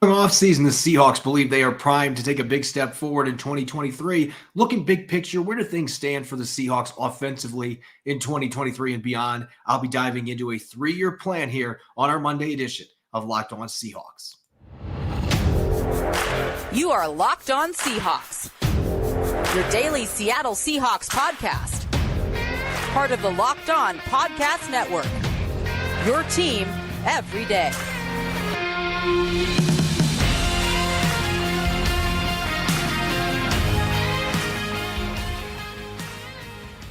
Offseason, the Seahawks believe they are primed to take a big step forward in 2023. Looking big picture, where do things stand for the Seahawks offensively in 2023 and beyond? I'll be diving into a 3-year plan here on our Monday edition of Locked On Seahawks. You are Locked On Seahawks, your daily Seattle Seahawks podcast. Part of the Locked On Podcast Network, your team every day.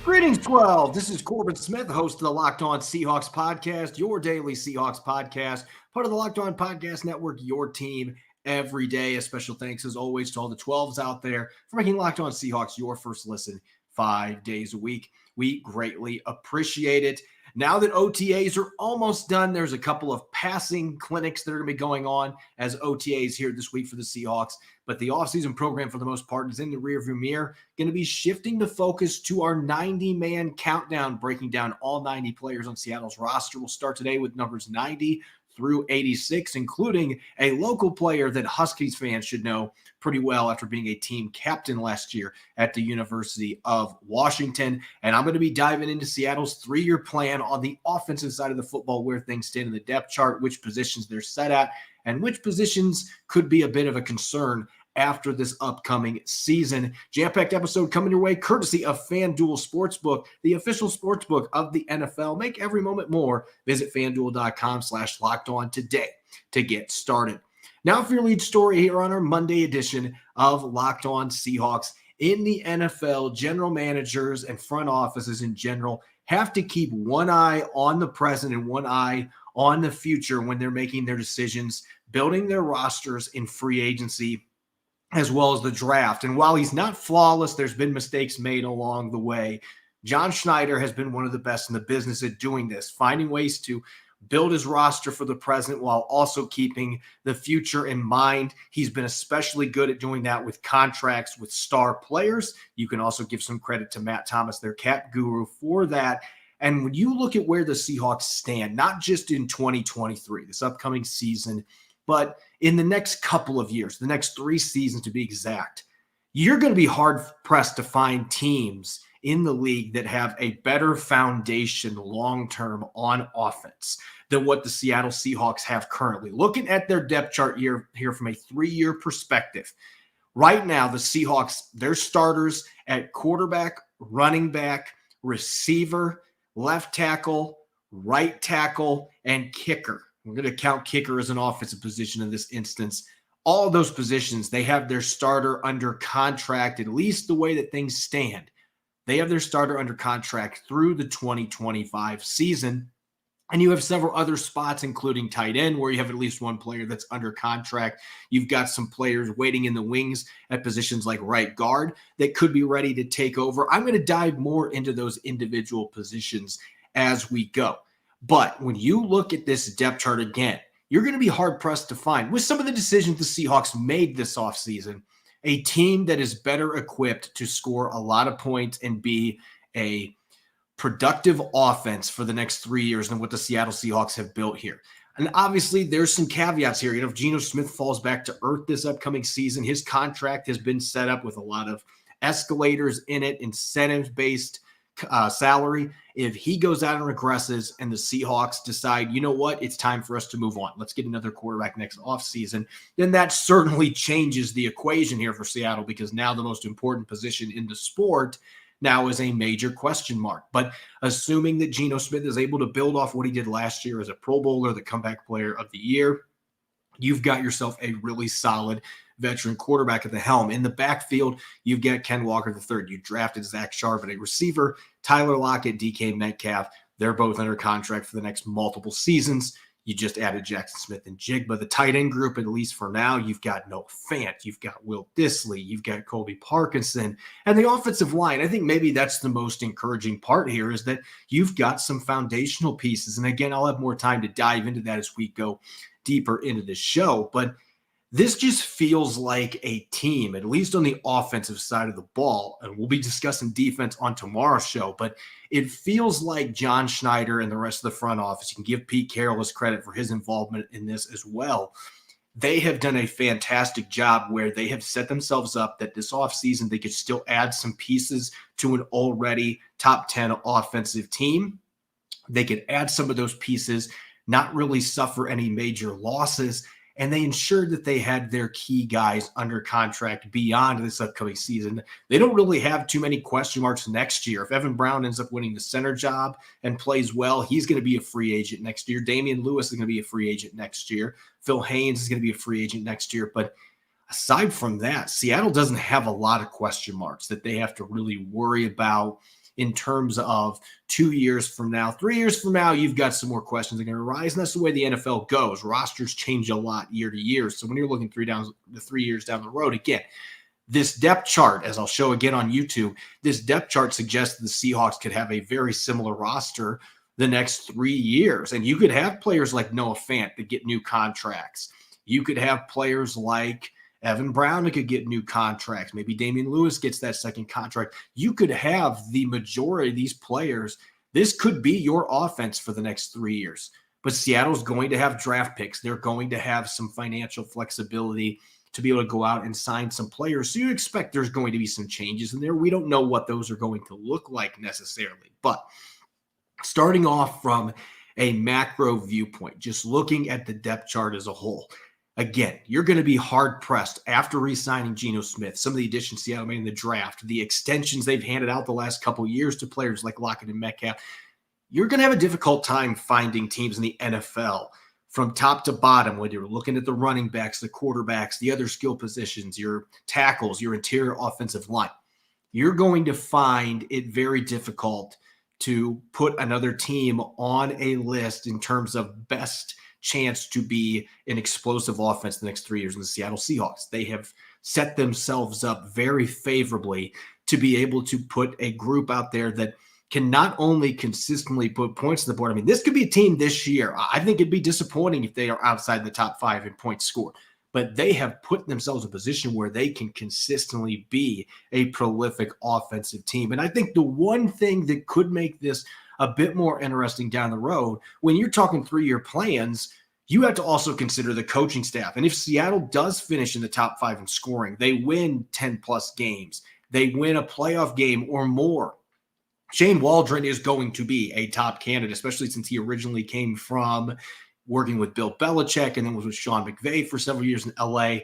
Greetings, 12. This is Corbin Smith, host of the Locked On Seahawks podcast, your daily Seahawks podcast, part of the Locked On Podcast Network, your team every day. A special thanks, as always, to all the 12s out there for making Locked On Seahawks your first listen 5 days a week. We greatly appreciate it. Now that OTAs are almost done, there's a couple of passing clinics that are going to be going on as OTAs here this week for the Seahawks. But the offseason program, for the most part, is in the rearview mirror. Going to be shifting the focus to our 90-man countdown, breaking down all 90 players on Seattle's roster. We'll start today with numbers 90 through 86, including a local player that Huskies fans should know pretty well after being a team captain last year at the University of Washington. And I'm going to be diving into Seattle's 3-year plan on the offensive side of the football, where things stand in the depth chart, which positions they're set at, and which positions could be a bit of a concern after this upcoming season. Jam-packed episode coming your way courtesy of FanDuel Sportsbook, the official sportsbook of the NFL. Make every moment more. Visit FanDuel.com/lockedon today to get started. Now for your lead story here on our Monday edition of Locked On Seahawks. In the NFL, general managers and front offices in general have to keep one eye on the present and one eye on the future when they're making their decisions, building their rosters in free agency, as well as the draft. And while he's not flawless, there's been mistakes made along the way. John Schneider has been one of the best in the business at doing this, finding ways to build his roster for the present while also keeping the future in mind. He's been especially good at doing that with contracts with star players. You can also give some credit to Matt Thomas, their cap guru, for that. And when you look at where the Seahawks stand, not just in 2023, this upcoming season, but in the next couple of years, the next 3 seasons to be exact, you're going to be hard-pressed to find teams in the league that have a better foundation long-term on offense than what the Seattle Seahawks have currently. Looking at their depth chart here from a 3-year perspective, right now the Seahawks, their starters at quarterback, running back, receiver, left tackle, right tackle, and kicker. We're going to count kicker as an offensive position in this instance. All of those positions, they have their starter under contract, at least the way that things stand. They have their starter under contract through the 2025 season. And you have several other spots, including tight end, where you have at least one player that's under contract. You've got some players waiting in the wings at positions like right guard that could be ready to take over. I'm going to dive more into those individual positions as we go. But when you look at this depth chart again, you're going to be hard-pressed to find, with some of the decisions the Seahawks made this offseason, a team that is better equipped to score a lot of points and be a productive offense for the next 3 years than what the Seattle Seahawks have built here. And obviously, there's some caveats here. If Geno Smith falls back to earth this upcoming season, his contract has been set up with a lot of escalators in it, incentives-based salary. If he goes out and regresses and the Seahawks decide, you know what, it's time for us to move on, let's get another quarterback next offseason, then that certainly changes the equation here for Seattle, because now the most important position in the sport now is a major question mark. But assuming that Geno Smith is able to build off what he did last year as a Pro Bowler, the comeback player of the year, you've got yourself a really solid veteran quarterback at the helm. In the backfield, you've got Ken Walker III. You drafted Zach Charbonnet, a receiver, Tyler Lockett, DK Metcalf. They're both under contract for the next multiple seasons. You just added Jackson Smith-Njigba. The tight end group, at least for now, you've got Noah Fant, you've got Will Dissly, you've got Colby Parkinson. And the offensive line, I think maybe that's the most encouraging part here, is that you've got some foundational pieces. And again, I'll have more time to dive into that as we go deeper into the show. But this just feels like a team, at least on the offensive side of the ball, and we'll be discussing defense on tomorrow's show, but it feels like John Schneider and the rest of the front office, you can give Pete Carroll his credit for his involvement in this as well, they have done a fantastic job where they have set themselves up that this offseason they could still add some pieces to an already top 10 offensive team. They could add some of those pieces, not really suffer any major losses, and they ensured that they had their key guys under contract beyond this upcoming season. They don't really have too many question marks next year. If Evan Brown ends up winning the center job and plays well, he's going to be a free agent next year. Damian Lewis is going to be a free agent next year. Phil Haynes is going to be a free agent next year. But aside from that, Seattle doesn't have a lot of question marks that they have to really worry about in terms of 2 years from now. 3 years from now, you've got some more questions that are going to arise, and that's the way the NFL goes. Rosters change a lot year to year. So when you're looking 3 years down the road, again, this depth chart, as I'll show again on YouTube, this depth chart suggests that the Seahawks could have a very similar roster the next 3 years. And you could have players like Noah Fant that get new contracts. You could have players like Evan Brown that could get new contracts. Maybe Damian Lewis gets that second contract. You could have the majority of these players. This could be your offense for the next 3 years. But Seattle's going to have draft picks. They're going to have some financial flexibility to be able to go out and sign some players. So you expect there's going to be some changes in there. We don't know what those are going to look like necessarily. But starting off from a macro viewpoint, just looking at the depth chart as a whole, again, you're going to be hard-pressed after re-signing Geno Smith, some of the additions Seattle made in the draft, the extensions they've handed out the last couple of years to players like Lockett and Metcalf. You're going to have a difficult time finding teams in the NFL from top to bottom, whether you're looking at the running backs, the quarterbacks, the other skill positions, your tackles, your interior offensive line. You're going to find it very difficult to put another team on a list in terms of best chance to be an explosive offense the next 3 years in the Seattle Seahawks. They have set themselves up very favorably to be able to put a group out there that can not only consistently put points on the board. I mean, this could be a team this year. I think it'd be disappointing if they are outside the top 5 in points scored, but they have put themselves in a position where they can consistently be a prolific offensive team. And I think the one thing that could make this a bit more interesting down the road, when you're talking 3-year plans, you have to also consider the coaching staff. And if Seattle does finish in the top 5 in scoring, they win 10-plus games, they win a playoff game or more, Shane Waldron is going to be a top candidate, especially since he originally came from working with Bill Belichick and then was with Sean McVay for several years in LA.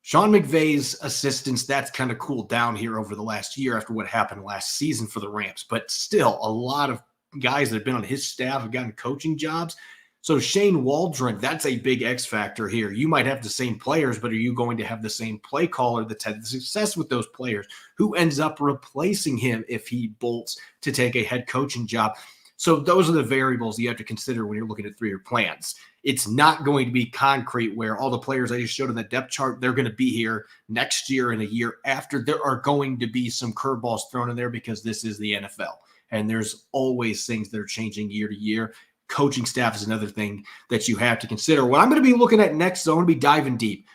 Sean McVay's assistance, that's kind of cooled down here over the last year after what happened last season for the Rams. But still, a lot of guys that have been on his staff have gotten coaching jobs. So Shane Waldron, that's a big X factor here. You might have the same players, but are you going to have the same play caller that's had the success with those players? Who ends up replacing him if he bolts to take a head coaching job? So those are the variables you have to consider when you're looking at 3-year plans. It's not going to be concrete where all the players I just showed in the depth chart, they're going to be here next year and a year after. There are going to be some curveballs thrown in there because this is the NFL. And there's always things that are changing year to year. Coaching staff is another thing that you have to consider. What I'm going to be looking at next, so I'm going to be diving deep,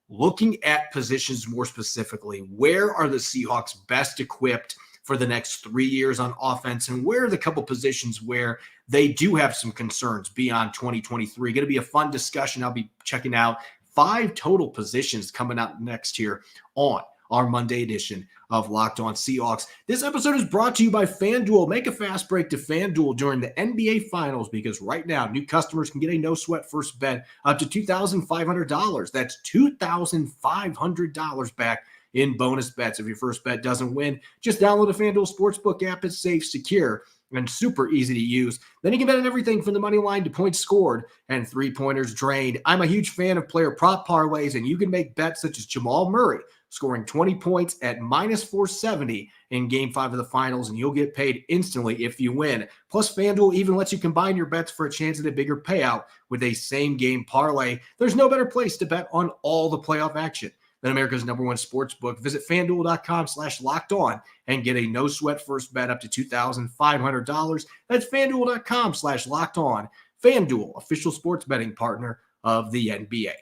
looking at positions more specifically. Where are the Seahawks best equipped for the next 3 years on offense? And where are the couple positions where they do have some concerns beyond 2023? Going to be a fun discussion. I'll be checking out 5 total positions coming out next year on our Monday edition of Locked On Seahawks. This episode is brought to you by FanDuel. Make a fast break to FanDuel during the NBA Finals because right now, new customers can get a no-sweat first bet up to $2,500. That's $2,500 back in bonus bets. If your first bet doesn't win, just download the FanDuel Sportsbook app. It's safe, secure, and super easy to use. Then you can bet on everything from the money line to points scored and three-pointers drained. I'm a huge fan of player prop parlays, and you can make bets such as Jamal Murray scoring 20 points at minus 470 in Game 5 of the Finals, and you'll get paid instantly if you win. Plus, FanDuel even lets you combine your bets for a chance at a bigger payout with a same-game parlay. There's no better place to bet on all the playoff action than America's #1 sportsbook. Visit FanDuel.com/lockedon and get a no-sweat first bet up to $2,500. That's FanDuel.com/lockedon. FanDuel, official sports betting partner of the NBA.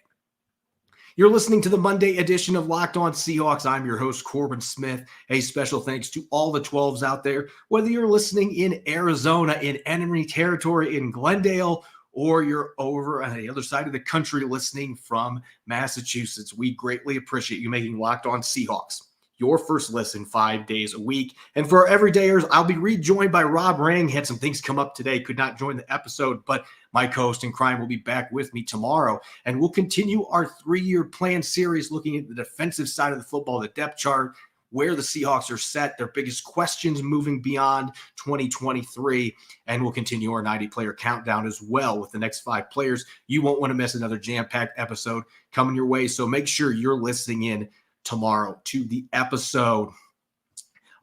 You're listening to the Monday edition of Locked On Seahawks. I'm your host, Corbin Smith. A special thanks to all the 12s out there, whether you're listening in Arizona, in enemy territory, in Glendale, or you're over on the other side of the country listening from Massachusetts. We greatly appreciate you making Locked On Seahawks your first listen 5 days a week. And for our everydayers, I'll be rejoined by Rob Rang. Had some things come up today, could not join the episode, but my co-host in crime will be back with me tomorrow. And we'll continue our 3-year plan series looking at the defensive side of the football, the depth chart, where the Seahawks are set, their biggest questions moving beyond 2023. And we'll continue our 90-player countdown as well with the next 5 players. You won't want to miss another jam-packed episode coming your way. So make sure you're listening in tomorrow to the episode.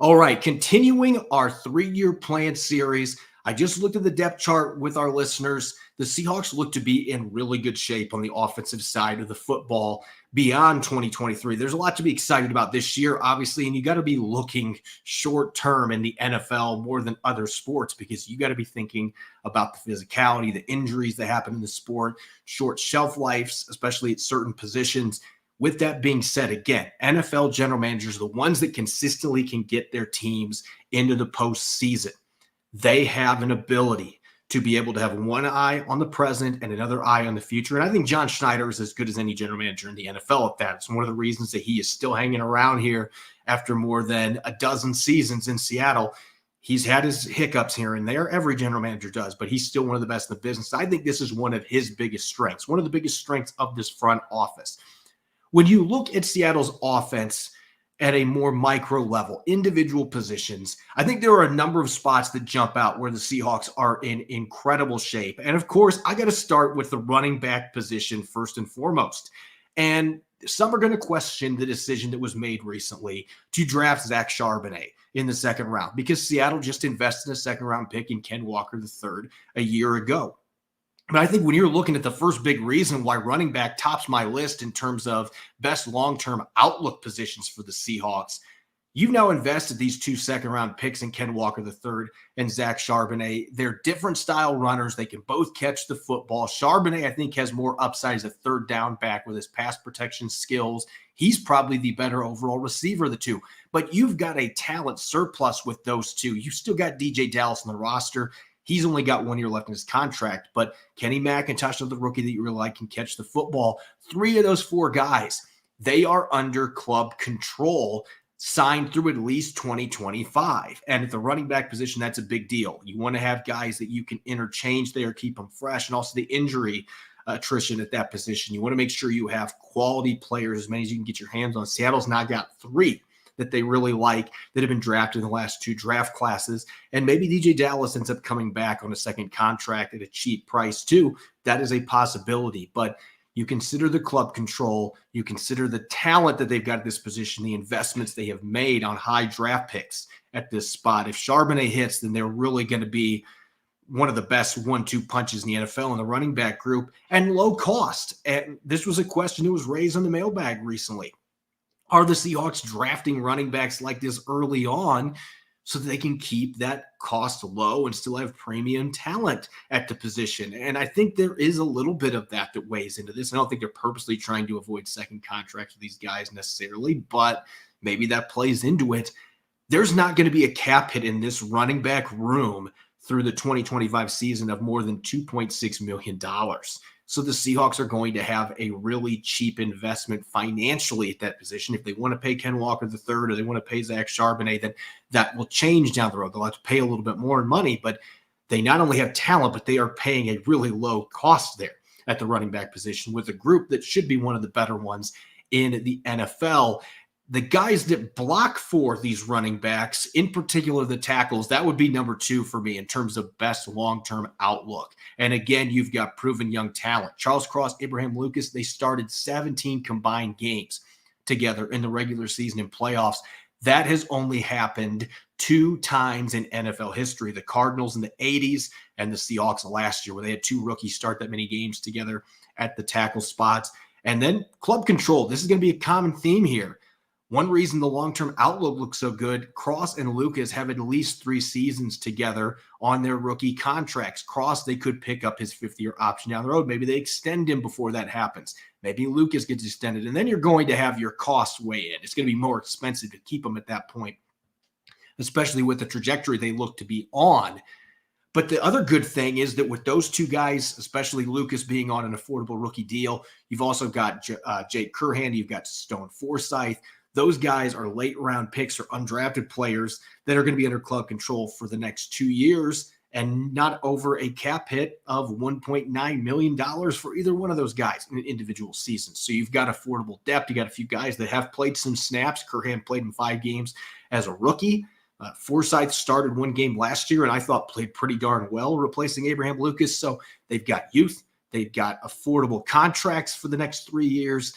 All right, continuing our 3-year plan series. I just looked at the depth chart with our listeners. The Seahawks look to be in really good shape on the offensive side of the football beyond 2023. There's a lot to be excited about this year, obviously, and you got to be looking short term in the NFL more than other sports because you got to be thinking about the physicality, the injuries that happen in the sport, short shelf lives, especially at certain positions. With that being said, again, NFL general managers, the ones that consistently can get their teams into the postseason, they have an ability to be able to have one eye on the present and another eye on the future. And I think John Schneider is as good as any general manager in the NFL at that. It's one of the reasons that he is still hanging around here after more than a dozen seasons in Seattle. He's had his hiccups here and there. Every general manager does, but he's still one of the best in the business. I think this is one of his biggest strengths, one of the biggest strengths of this front office. When you look at Seattle's offense at a more micro level, individual positions, I think there are a number of spots that jump out where the Seahawks are in incredible shape. And of course, I got to start with the running back position first and foremost. And some are going to question the decision that was made recently to draft Zach Charbonnet in the second round because Seattle just invested in a second round pick in Ken Walker III a year ago. But I think when you're looking at the first big reason why running back tops my list in terms of best long-term outlook positions for the Seahawks, you've now invested these 2 second-round picks in Ken Walker III and Zach Charbonnet. They're different style runners. They can both catch the football. Charbonnet, I think, has more upside as a third down back with his pass protection skills. He's probably the better overall receiver of the two. But you've got a talent surplus with those two. You still got DJ Dallas on the roster. He's only got 1 year left in his contract, but Kenny McIntosh, the rookie that you really like, can catch the football. 3 of those 4 guys, they are under club control, signed through at least 2025. And at the running back position, that's a big deal. You want to have guys that you can interchange there, keep them fresh, and also the injury attrition at that position. You want to make sure you have quality players, as many as you can get your hands on. Seattle's now got 3 that they really like that have been drafted in the last 2 draft classes. And maybe DJ Dallas ends up coming back on a second contract at a cheap price too. That is a possibility. But you consider the club control, you consider the talent that they've got at this position, the investments they have made on high draft picks at this spot. If Charbonnet hits, then they're really going to be one of the best 1-2 punches in the NFL in the running back group, and low cost. And this was a question that was raised on the mailbag recently. Are the Seahawks drafting running backs like this early on so that they can keep that cost low and still have premium talent at the position? And I think there is a little bit of that weighs into this. I don't think they're purposely trying to avoid second contracts with these guys necessarily, but maybe that plays into it. There's not going to be a cap hit in this running back room through the 2025 season of more than $2.6 million. So the Seahawks are going to have a really cheap investment financially at that position. If they want to pay Ken Walker III or they want to pay Zach Charbonnet, then that will change down the road. They'll have to pay a little bit more in money, but they not only have talent, but they are paying a really low cost there at the running back position with a group that should be one of the better ones in the NFL. The guys that block for these running backs, in particular the tackles, that would be number 2 for me in terms of best long-term outlook. And again, you've got proven young talent. Charles Cross, Abraham Lucas, they started 17 combined games together in the regular season and playoffs. That has only happened 2 times in NFL history. The Cardinals in the 80s and the Seahawks last year, where they had 2 rookies start that many games together at the tackle spots. And then club control. This is going to be a common theme here. One reason the long-term outlook looks so good, Cross and Lucas have at least 3 seasons together on their rookie contracts. Cross, they could pick up his 5th-year option down the road. Maybe they extend him before that happens. Maybe Lucas gets extended, and then you're going to have your costs weigh in. It's going to be more expensive to keep him at that point, especially with the trajectory they look to be on. But the other good thing is that with those two guys, especially Lucas being on an affordable rookie deal, you've also got Jake Curhan, you've got Stone Forsythe. Those guys are late round picks or undrafted players that are going to be under club control for the next 2 years and not over a cap hit of $1.9 million for either one of those guys in an individual season. So you've got affordable depth. You got a few guys that have played some snaps. Curhan played in 5 games as a rookie. Forsythe started 1 game last year and I thought played pretty darn well, replacing Abraham Lucas. So they've got youth. They've got affordable contracts for the next 3 years.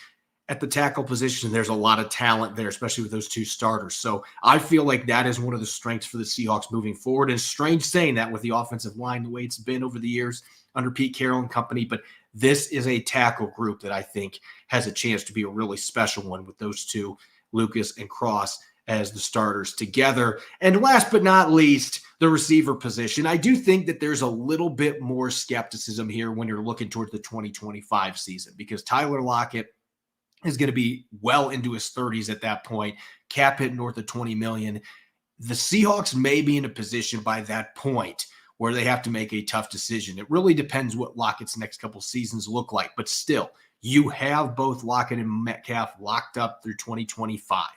At the tackle position, there's a lot of talent there, especially with those 2 starters. So I feel like that is one of the strengths for the Seahawks moving forward. And it's strange saying that with the offensive line, the way it's been over the years under Pete Carroll and company, but this is a tackle group that I think has a chance to be a really special one with those 2, Lucas and Cross, as the starters together. And last but not least, the receiver position. I do think that there's a little bit more skepticism here when you're looking towards the 2025 season because Tyler Lockett is going to be well into his 30s at that point, cap hit north of $20 million. The Seahawks may be in a position by that point where they have to make a tough decision. It really depends what Lockett's next couple seasons look like, but still, you have both Lockett and Metcalf locked up through 2025.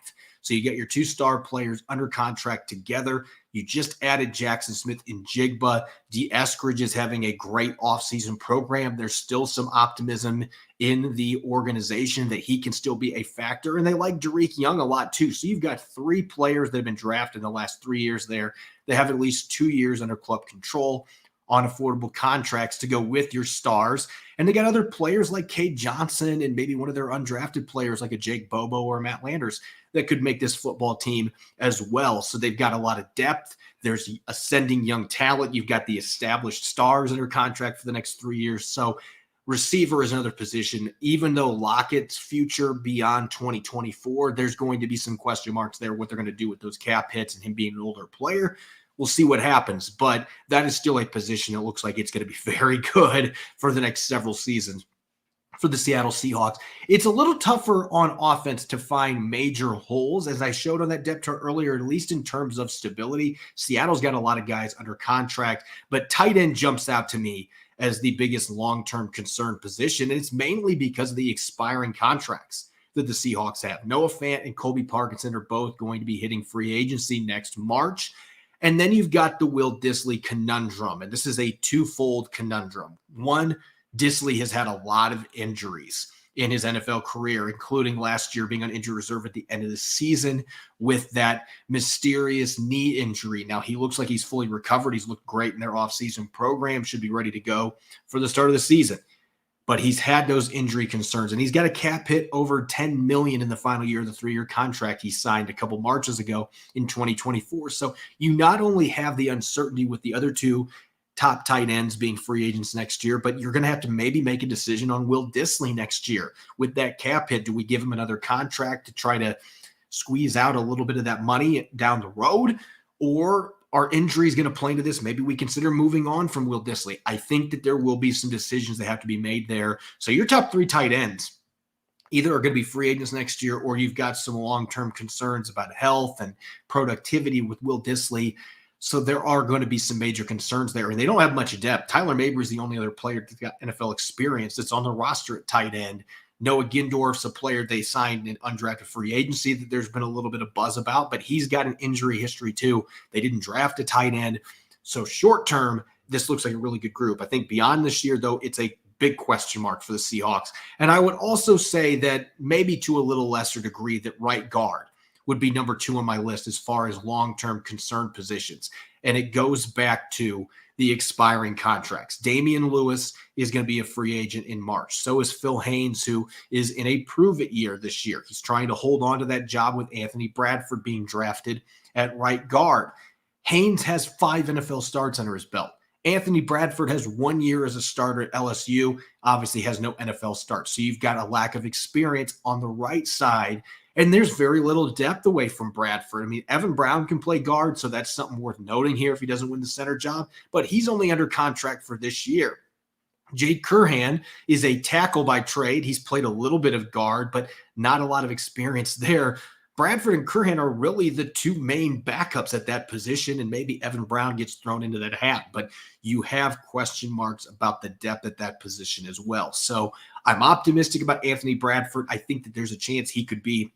So you get your 2 star players under contract together. You just added Jackson Smith-Njigba. D. Eskridge is having a great offseason program. There's still some optimism in the organization that he can still be a factor. And they like Derek Young a lot too. So you've got 3 players that have been drafted in the last 3 years there. They have at least 2 years under club control on affordable contracts to go with your stars. And they got other players like Cade Johnson and maybe one of their undrafted players like a Jake Bobo or Matt Landers that could make this football team as well. So they've got a lot of depth. There's ascending young talent. You've got the established stars under contract for the next 3 years. So receiver is another position. Even though Lockett's future beyond 2024, there's going to be some question marks there, what they're going to do with those cap hits and him being an older player. We'll see what happens, but that is still a position that looks like it's going to be very good for the next several seasons for the Seattle Seahawks. It's a little tougher on offense to find major holes, as I showed on that depth chart earlier, at least in terms of stability. Seattle's got a lot of guys under contract, but tight end jumps out to me as the biggest long-term concern position, and it's mainly because of the expiring contracts that the Seahawks have. Noah Fant and Colby Parkinson are both going to be hitting free agency next March. And then you've got the Will Dissly conundrum, and this is a twofold conundrum. One, Dissly has had a lot of injuries in his NFL career, including last year being on injury reserve at the end of the season with that mysterious knee injury. Now, he looks like he's fully recovered. He's looked great in their offseason program, should be ready to go for the start of the season. But he's had those injury concerns, and he's got a cap hit over $10 million in the final year of the 3-year contract he signed a couple Marches ago in 2024. So you not only have the uncertainty with the other 2 top tight ends being free agents next year, but you're going to have to maybe make a decision on Will Dissly next year with that cap hit. Do we give him another contract to try to squeeze out a little bit of that money down the road, or are injuries going to play into this? Maybe we consider moving on from Will Dissly. I think that there will be some decisions that have to be made there. So your top 3 tight ends either are going to be free agents next year, or you've got some long-term concerns about health and productivity with Will Dissly. So there are going to be some major concerns there, and they don't have much depth. Tyler Mabry is the only other player that's got NFL experience that's on the roster at tight end. Noah Gindorf's a player they signed in undrafted free agency that there's been a little bit of buzz about, but he's got an injury history too. They didn't draft a tight end. So short term, this looks like a really good group. I think beyond this year, though, it's a big question mark for the Seahawks. And I would also say that maybe to a little lesser degree that right guard would be number 2 on my list as far as long-term concern positions. And it goes back to the expiring contracts. Damian Lewis is going to be a free agent in March. So is Phil Haynes, who is in a prove-it year this year. He's trying to hold on to that job with Anthony Bradford being drafted at right guard. Haynes has 5 NFL starts under his belt. Anthony Bradford has 1 year as a starter at LSU, obviously has no NFL starts. So you've got a lack of experience on the right side, and there's very little depth away from Bradford. I mean, Evan Brown can play guard, so that's something worth noting here if he doesn't win the center job, but he's only under contract for this year. Jake Curhan is a tackle by trade. He's played a little bit of guard, but not a lot of experience there. Bradford and Curhan are really the two main backups at that position, and maybe Evan Brown gets thrown into that hat, but you have question marks about the depth at that position as well. So I'm optimistic about Anthony Bradford. I think that there's a chance he could be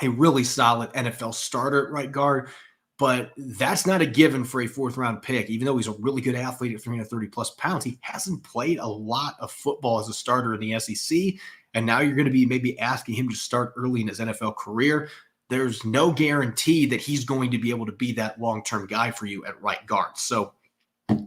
a really solid NFL starter at right guard, but that's not a given for a fourth-round pick. Even though he's a really good athlete at 330-plus pounds, he hasn't played a lot of football as a starter in the SEC, and now you're going to be maybe asking him to start early in his NFL career. There's no guarantee that he's going to be able to be that long-term guy for you at right guard. So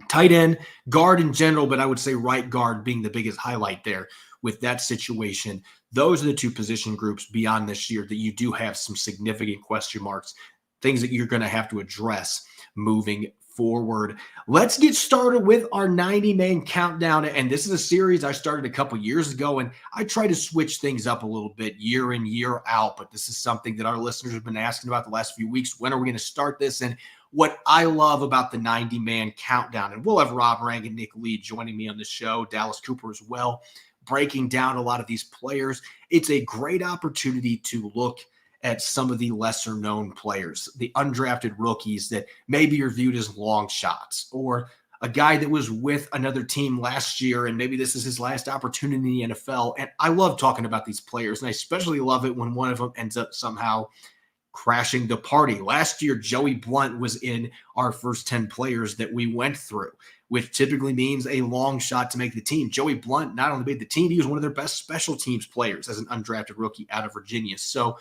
tight end, guard in general, but I would say right guard being the biggest highlight there with that situation. Those are the two position groups beyond this year that you do have some significant question marks, things that you're going to have to address moving forward. Let's get started with our 90-man countdown. And this is a series I started a couple years ago, and I try to switch things up a little bit year in, year out. But this is something that our listeners have been asking about the last few weeks. When are we going to start this? And what I love about the 90-man countdown, and we'll have Rob Rang and Nick Lee joining me on the show, Dallas Cooper as well, breaking down a lot of these players. It's a great opportunity to look at some of the lesser known players, the undrafted rookies that maybe are viewed as long shots, or a guy that was with another team last year and maybe this is his last opportunity in the NFL. And I love talking about these players, and I especially love it when one of them ends up somehow crashing the party. Last year, Joey Blount was in our first 10 players that we went through, which typically means a long shot to make the team. Joey Blount not only made the team, he was one of their best special teams players as an undrafted rookie out of Virginia. So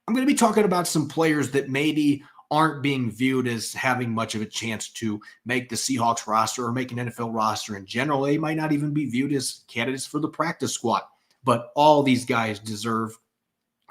I'm going to be talking about some players that maybe aren't being viewed as having much of a chance to make the Seahawks roster or make an NFL roster in general. They might not even be viewed as candidates for the practice squad, but all these guys deserve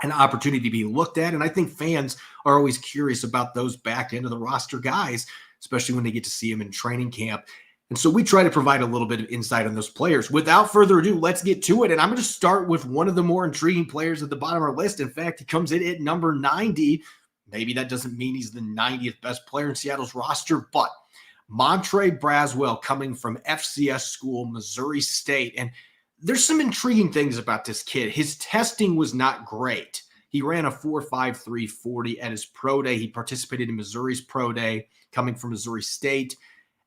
an opportunity to be looked at. And I think fans are always curious about those back end of the roster guys, especially when they get to see them in training camp. And so we try to provide a little bit of insight on those players. Without further ado, let's get to it. And I'm going to start with one of the more intriguing players at the bottom of our list. In fact, he comes in at number 90. Maybe that doesn't mean he's the 90th best player in Seattle's roster, but Montre Braswell coming from FCS school, Missouri State. And there's some intriguing things about this kid. His testing was not great. He ran a 4.53 40 at his pro day. He participated in Missouri's pro day coming from Missouri State.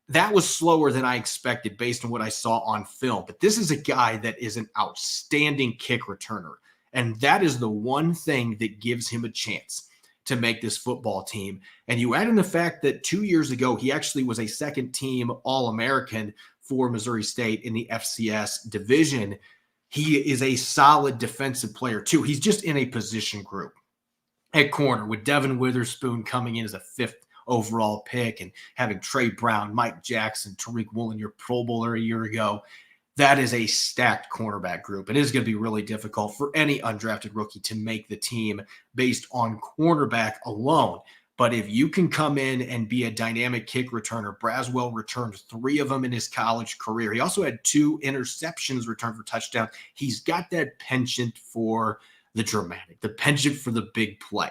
That was slower than I expected based on what I saw on film. But this is a guy that is an outstanding kick returner. And that is the one thing that gives him a chance to make this football team. And you add in the fact that 2 years ago, he actually was a second-team All-American for Missouri State in the FCS division. He is a solid defensive player, too. He's just in a position group at corner with Devin Witherspoon coming in as a fifth overall pick and having Trey Brown, Mike Jackson, Tariq Woolen, your Pro Bowler a year ago. That is a stacked cornerback group. It is going to be really difficult for any undrafted rookie to make the team based on cornerback alone. But if you can come in and be a dynamic kick returner, Braswell returned 3 of them in his college career. He also had 2 interceptions returned for touchdowns. He's got that penchant for the dramatic, the penchant for the big play.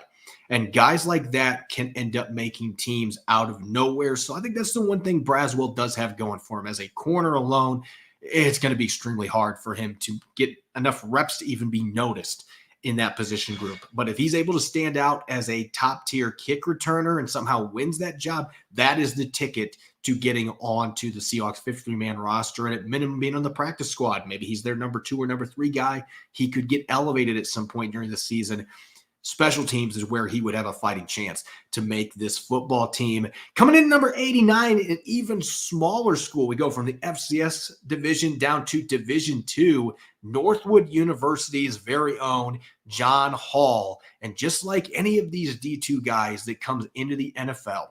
And guys like that can end up making teams out of nowhere. So I think that's the one thing Braswell does have going for him. As a corner alone, it's going to be extremely hard for him to get enough reps to even be noticed in that position group. But if he's able to stand out as a top-tier kick returner and somehow wins that job, that is the ticket to getting on to the Seahawks 53-man roster and at minimum being on the practice squad. Maybe he's their number 2 or number 3 guy. He could get elevated at some point during the season. Special teams is where he would have a fighting chance to make this football team. Coming in number 89, an even smaller school. We go from the FCS division down to Division II, Northwood University's very own John Hall. And just like any of these D2 guys that comes into the NFL,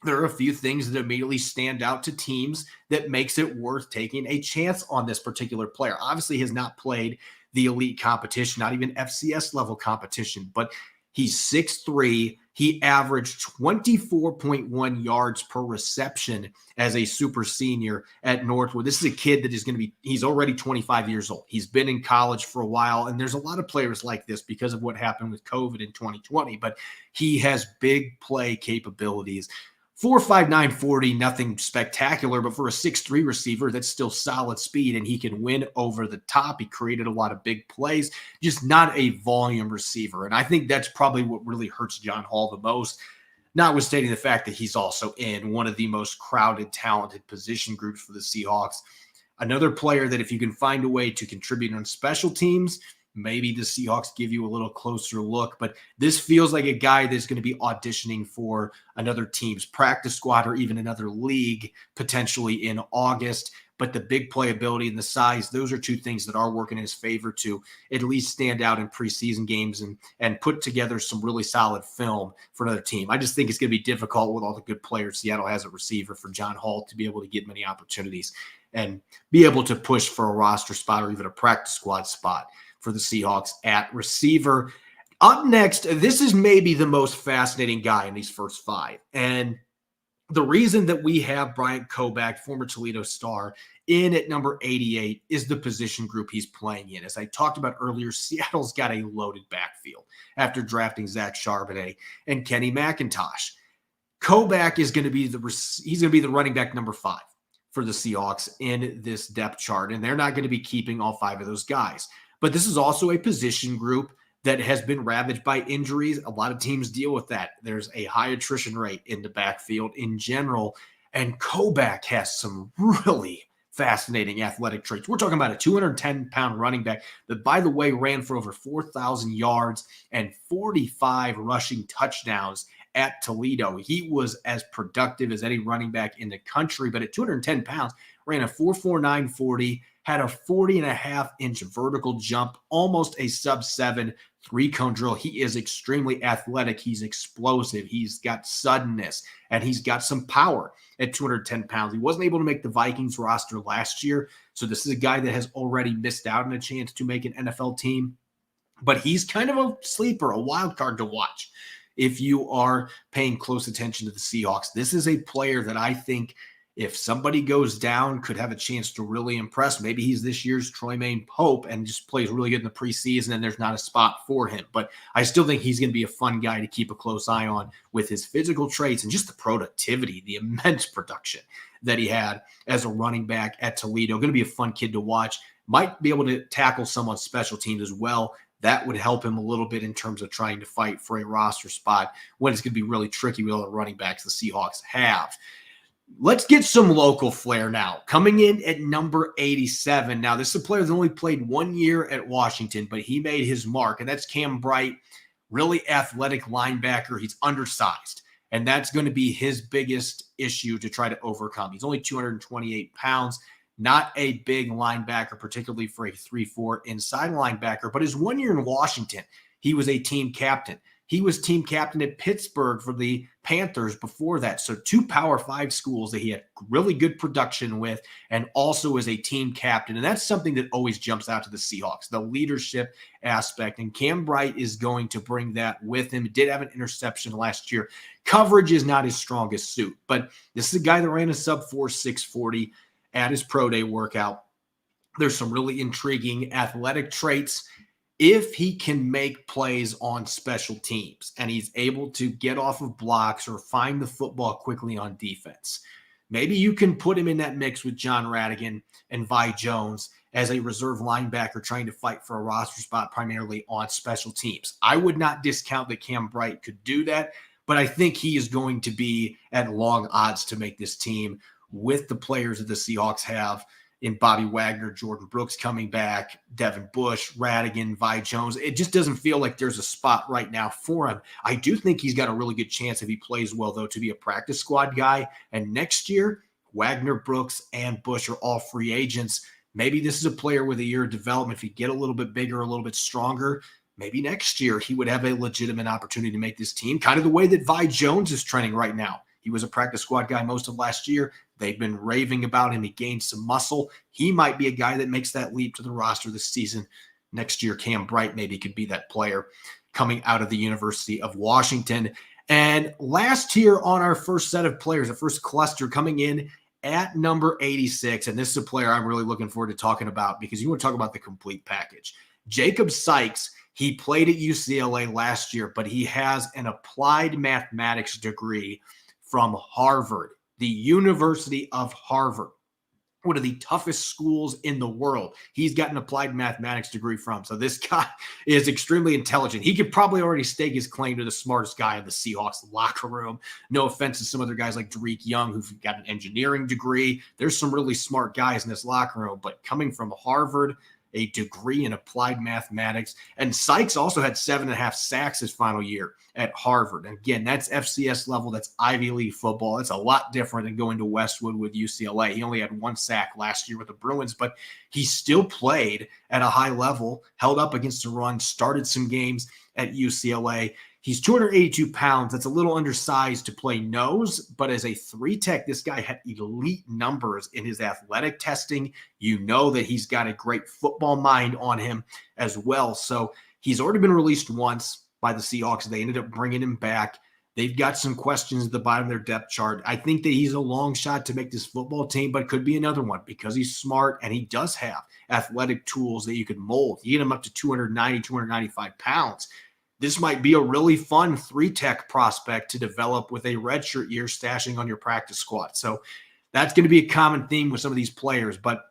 there are a few things that immediately stand out to teams that makes it worth taking a chance on this particular player. Obviously, he has not played the elite competition, not even FCS level competition, but he's 6'3". He averaged 24.1 yards per reception as a super senior at Northwood. This is a kid that is going to be, he's already 25 years old. He's been in college for a while, and there's a lot of players like this because of what happened with COVID in 2020, but he has big play capabilities. 4.59 40, nothing spectacular, but for a 6'3 receiver, that's still solid speed, and he can win over the top. He created a lot of big plays, just not a volume receiver. And I think that's probably what really hurts John Hall the most, notwithstanding the fact that he's also in one of the most crowded, talented position groups for the Seahawks. Another player that if you can find a way to contribute on special teams, maybe the Seahawks give you a little closer look, but this feels like a guy that's going to be auditioning for another team's practice squad or even another league potentially in August. But the big playability and the size, those are two things that are working in his favor to at least stand out in preseason games and put together some really solid film for another team. I just think it's going to be difficult with all the good players Seattle has at receiver for John Hall to be able to get many opportunities and be able to push for a roster spot or even a practice squad spot for the Seahawks at receiver. Up next, this is maybe the most fascinating guy in these first five. And the reason that we have Bryant Corbin, former Toledo star, in at number 88 is the position group he's playing in. As I talked about earlier, Seattle's got a loaded backfield after drafting Zach Charbonnet and Kenny McIntosh. Corbin is going to be the running back number 5 for the Seahawks in this depth chart, and they're not going to be keeping all 5 of those guys. But this is also a position group that has been ravaged by injuries. A lot of teams deal with that. There's a high attrition rate in the backfield in general, and Corbin has some really fascinating athletic traits. We're talking about a 210-pound running back that, by the way, ran for over 4,000 yards and 45 rushing touchdowns at Toledo. He was as productive as any running back in the country, but at 210 pounds, ran a 4.49 40, had a 40.5-inch vertical jump, almost a sub-7 3-cone drill. He is extremely athletic. He's explosive. He's got suddenness, and he's got some power at 210 pounds. He wasn't able to make the Vikings roster last year, so this is a guy that has already missed out on a chance to make an NFL team. But he's kind of a sleeper, a wild card to watch if you are paying close attention to the Seahawks. This is a player that I think, if somebody goes down, could have a chance to really impress. Maybe he's this year's Troymaine Pope and just plays really good in the preseason and there's not a spot for him. But I still think he's going to be a fun guy to keep a close eye on with his physical traits and just the productivity, the immense production that he had as a running back at Toledo. Going to be a fun kid to watch. Might be able to tackle some on special teams as well. That would help him a little bit in terms of trying to fight for a roster spot when it's going to be really tricky with all the running backs the Seahawks have. Let's get some local flair now. Coming in at number 87. Now, this is a player that only played 1 year at Washington, but he made his mark, and that's Cam Bright, really athletic linebacker. He's undersized, and that's going to be his biggest issue to try to overcome. He's only 228 pounds, not a big linebacker, particularly for a 3-4 inside linebacker, but his 1 year in Washington, he was a team captain. He was team captain at Pittsburgh for the Panthers before that. So 2 Power 5 schools that he had really good production with, and also as a team captain. And that's something that always jumps out to the Seahawks, the leadership aspect. And Cam Bright is going to bring that with him. He did have an interception last year. Coverage is not his strongest suit, but this is a guy that ran a sub-4 640 at his pro day workout. There's some really intriguing athletic traits. If he can make plays on special teams and he's able to get off of blocks or find the football quickly on defense, maybe you can put him in that mix with John Radigan and Vi Jones as a reserve linebacker trying to fight for a roster spot primarily on special teams. I would not discount that Cam Bright could do that, but I think he is going to be at long odds to make this team with the players that the Seahawks have in Bobby Wagner, Jordan Brooks coming back, Devin Bush, Radigan, Vi Jones. It just doesn't feel like there's a spot right now for him. I do think he's got a really good chance if he plays well, though, to be a practice squad guy. And next year, Wagner, Brooks, and Bush are all free agents. Maybe this is a player with a year of development. If he get a little bit bigger, a little bit stronger, maybe next year he would have a legitimate opportunity to make this team, kind of the way that Vi Jones is trending right now. He was a practice squad guy most of last year. They've been raving about him. He gained some muscle. He might be a guy that makes that leap to the roster this season. Next year, Cam Bright maybe could be that player coming out of the University of Washington. And last here on our first set of players, the first cluster coming in at number 86. And this is a player I'm really looking forward to talking about because you want to talk about the complete package. Jacob Sykes, he played at UCLA last year, but he has an applied mathematics degree from Harvard, the University of Harvard, one of the toughest schools in the world. He's got an applied mathematics degree from. So this guy is extremely intelligent. He could probably already stake his claim to the smartest guy in the Seahawks locker room. No offense to some other guys like Drake Young, who've got an engineering degree. There's some really smart guys in this locker room, but coming from Harvard, a degree in applied mathematics. And Sykes also had 7.5 sacks his final year at Harvard. And again, that's FCS level. That's Ivy League football. It's a lot different than going to Westwood with UCLA. He only had 1 sack last year with the Bruins, but he still played at a high level, held up against the run, started some games at UCLA. He's 282 pounds. That's a little undersized to play nose, but as a 3-tech, this guy had elite numbers in his athletic testing. You know that he's got a great football mind on him as well. So he's already been released once by the Seahawks. They ended up bringing him back. They've got some questions at the bottom of their depth chart. I think that he's a long shot to make this football team, but could be another one because he's smart and he does have athletic tools that you could mold. You get him up to 290, 295 pounds. This might be a really fun 3-tech prospect to develop with a redshirt year stashing on your practice squad. So that's going to be a common theme with some of these players. But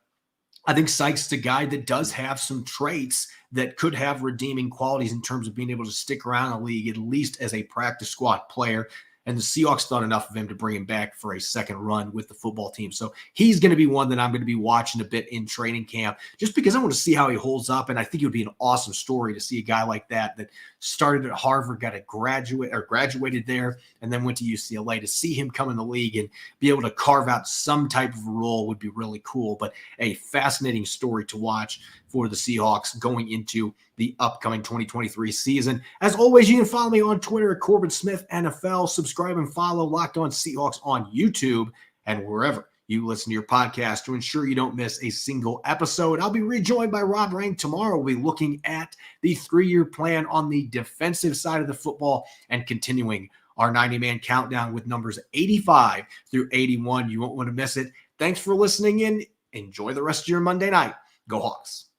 I think Sykes is a guy that does have some traits that could have redeeming qualities in terms of being able to stick around the league, at least as a practice squad player. And the Seahawks thought enough of him to bring him back for a second run with the football team. So he's going to be one that I'm going to be watching a bit in training camp just because I want to see how he holds up. And I think it would be an awesome story to see a guy like that started at Harvard, got a graduated there, and then went to UCLA. To see him come in the league and be able to carve out some type of role would be really cool. But a fascinating story to watch for the Seahawks going into the upcoming 2023 season. As always, you can follow me on Twitter at Corbin Smith NFL. Subscribe and follow Locked On Seahawks on YouTube and wherever you listen to your podcast to ensure you don't miss a single episode. I'll be rejoined by Rob Rank tomorrow. We'll be looking at the 3-year plan on the defensive side of the football and continuing our 90-man countdown with numbers 85 through 81. You won't want to miss it. Thanks for listening in. Enjoy the rest of your Monday night. Go Hawks.